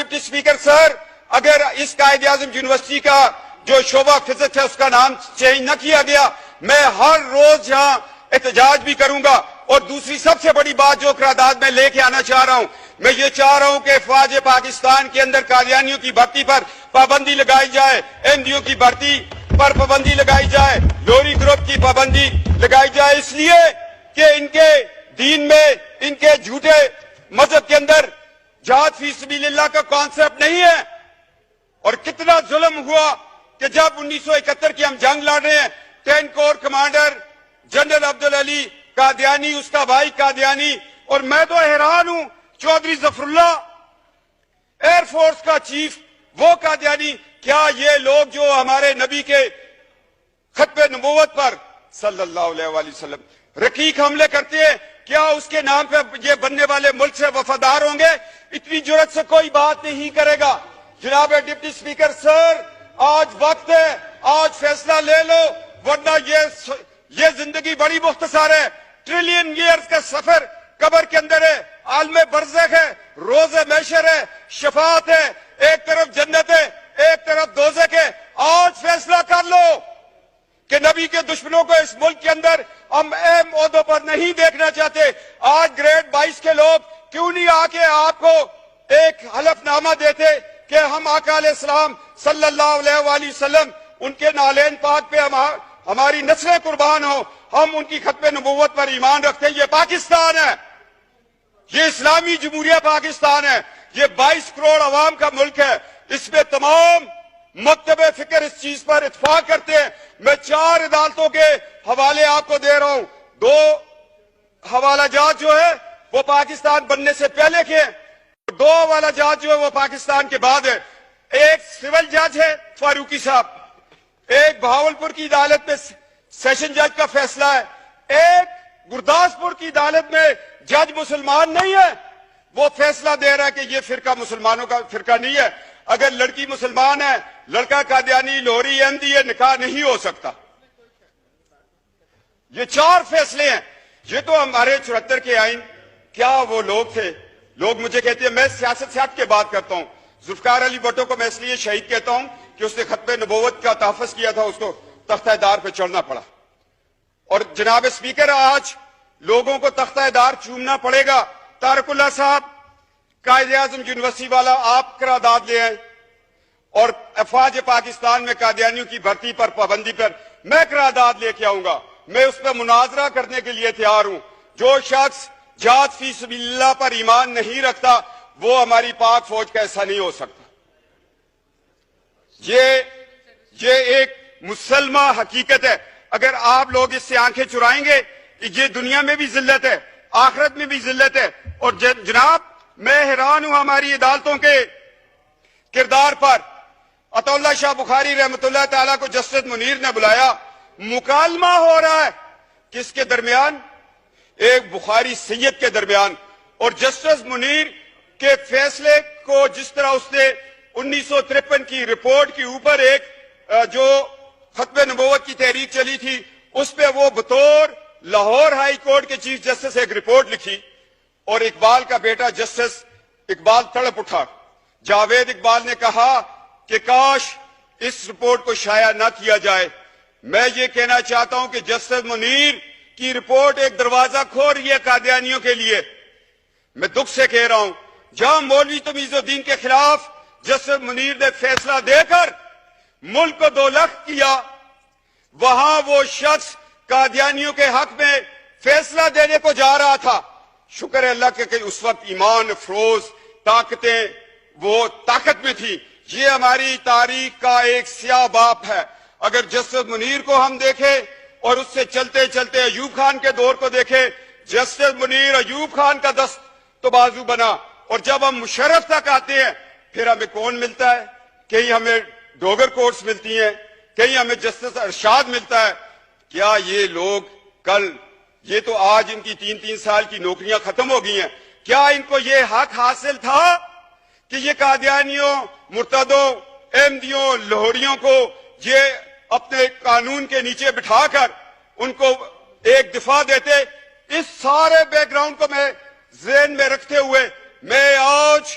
Deputy speaker sir, اگر اس Quaid Azam university کا جو شعبہ فزکس ہے اس کا نام چینج نہ کیا گیا، میں ہر روز یہاں احتجاج بھی کروں گا۔ اور دوسری سب سے بڑی بات جو قرارداد میں لے کے آنا چاہ رہا ہوں، میں یہ چاہ رہا ہوں کہ افواج پاکستان کے اندر قادیانیوں کی بھرتی پر پابندی لگائی جائے، احمدیوں کی بھرتی پر پابندی لگائی جائے، لوری گروپ کی پابندی لگائی جائے، اس لیے کہ ان کے دین میں، ان کے جھوٹے مذہب کے اندر جہاد فی سبیل اللہ کا کانسیپٹ نہیں ہے۔ اور کتنا ظلم ہوا کہ جب 1971 کی ہم جنگ لڑ رہے ہیں، 10 corps commander general Abdul Ali Qadiani, اس کا بھائی قادیانی، اور میں تو حیران ہوں، Chaudhry Zafarullah air force کا چیف، وہ قادیانی۔ کیا یہ لوگ جو ہمارے نبی کے ختم نبوت پر صلی اللہ علیہ وآلہ وسلم رقیق حملے کرتے ہیں، کیا اس کے نام پہ یہ بننے والے ملک سے وفادار ہوں گے؟ اتنی جرت سے کوئی بات نہیں کرے گا۔ جناب ڈپٹی اسپیکر سر، آج وقت ہے، آج فیصلہ لے لو، ورنہ یہ زندگی بڑی مختصر ہے۔ ٹریلین ایئرز کا سفر قبر کے اندر ہے، عالم برزخ ہے، روز محشر ہے، شفاعت ہے، ایک طرف جنت ہے، ایک طرف دوزخ ہے۔ آج فیصلہ کر لو کہ نبی کے دشمنوں کو اس ملک کے اندر ہم اہم عہدوں پر نہیں دیکھنا چاہتے۔ آج گریڈ 22 کے لوگ کیوں نہیں آ کے آپ کو ایک حلف نامہ دیتے کہ ہم آقا علیہ السلام صلی اللہ علیہ وآلہ وسلم، ان کے نالین پاک پہ ہماری نسلیں قربان ہوں، ہم ان کی ختم نبوت پر ایمان رکھتے ہیں۔ یہ پاکستان ہے، یہ اسلامی جمہوریہ پاکستان ہے، یہ 22 کروڑ عوام کا ملک ہے، اس میں تمام مکتب فکر اس چیز پر اتفاق کرتے ہیں۔ میں 4 عدالتوں کے حوالے آپ کو دے رہا ہوں، 2 حوالہ جات جو ہے وہ پاکستان بننے سے پہلے کے ہیں، 2 حوالہ جات جو ہے وہ پاکستان کے بعد ہے۔ ایک سول جج ہے فاروقی صاحب، ایک بہاولپور کی عدالت میں سیشن جج کا فیصلہ ہے، ایک گرداسپور کی عدالت میں جج مسلمان نہیں ہے، وہ فیصلہ دے رہا ہے کہ یہ فرقہ مسلمانوں کا فرقہ نہیں ہے۔ اگر لڑکی مسلمان ہے، لڑکا قادیانی، لوہری، احمدی ہے، نکاح نہیں ہو سکتا۔ یہ 4 فیصلے ہیں۔ یہ تو ہمارے 74 کے آئین، کیا وہ لوگ تھے؟ لوگ مجھے کہتے ہیں، میں سیاست سے ہٹ کے بات کرتا ہوں، ذوالفقار علی بھٹو کو میں اس لیے شہید کہتا ہوں کہ اس نے ختم نبوت کا تحفظ کیا تھا، اس کو تختہ دار پہ چڑھنا پڑا۔ اور جناب اسپیکر، آج لوگوں کو تختہ دار چومنا پڑے گا۔ طارق اللہ صاحب، قائد اعظم یونیورسٹی والا، آپ قرارداد لے آئیں، اور افواج پاکستان میں قادیانیوں کی بھرتی پر پابندی پر میں قرارداد لے کے آؤں گا۔ میں اس پہ مناظرہ کرنے کے لیے تیار ہوں۔ جو شخص جہاد فی سبیل اللہ پر ایمان نہیں رکھتا، وہ ہماری پاک فوج کا ایسا نہیں ہو سکتا۔ یہ ایک مسلمہ حقیقت ہے۔ اگر آپ لوگ اس سے آنکھیں چرائیں گے، یہ دنیا میں بھی ذلت ہے، آخرت میں بھی ذلت ہے۔ اور جناب، میں حیران ہوں ہماری عدالتوں کے کردار پر۔ عطا اللہ شاہ بخاری رحمۃ اللہ تعالیٰ کو جسٹس منیر نے بلایا، مکالمہ ہو رہا ہے کس کے درمیان؟ ایک بخاری سید کے درمیان۔ اور جسٹس منیر کے فیصلے کو جس طرح اس نے 1953 کی رپورٹ کے اوپر ایک جو ختم نبوت کی تحریک چلی تھی، اس پہ وہ بطور لاہور ہائی کورٹ کے چیف جسٹس ایک رپورٹ لکھی، اور اقبال کا بیٹا جسٹس اقبال تڑپ اٹھا۔ جاوید اقبال نے کہا کہ کاش اس رپورٹ کو شائع نہ کیا جائے۔ میں یہ کہنا چاہتا ہوں کہ جسٹس منیر کی رپورٹ ایک دروازہ کھول رہی ہے قادیانیوں کے لیے۔ میں دکھ سے کہہ رہا ہوں، جہاں مولوی تمیز الدین کے خلاف جسٹس منیر نے فیصلہ دے کر ملک کو 2 لخت کیا، وہاں وہ شخص قادیانیوں کے حق میں فیصلہ دینے کو جا رہا تھا۔ شکر ہے اللہ کے کہ اس وقت ایمان افروز طاقتیں وہ طاقت میں تھی۔ یہ ہماری تاریخ کا ایک سیاہ باپ ہے۔ اگر جسٹس منیر کو ہم دیکھیں اور اس سے چلتے چلتے ایوب خان کے دور کو دیکھیں، جسٹس منیر ایوب خان کا دست تو بازو بنا، اور جب ہم مشرف تک آتے ہیں پھر ہمیں کون ملتا ہے؟ کہیں ہمیں ڈوگر کورٹس ملتی ہیں، کہیں ہمیں جسٹس ارشاد ملتا ہے۔ کیا یہ لوگ کل، یہ تو آج ان کی 3 سال کی نوکریاں ختم ہو گئی ہیں، کیا ان کو یہ حق حاصل تھا کہ یہ قادیانیوں، مرتدوں، احمدیوں، لاہوریوں کو یہ اپنے قانون کے نیچے بٹھا کر ان کو ایک دفاع دیتے؟ اس سارے بیک گراؤنڈ کو میں ذہن میں رکھتے ہوئے میں آج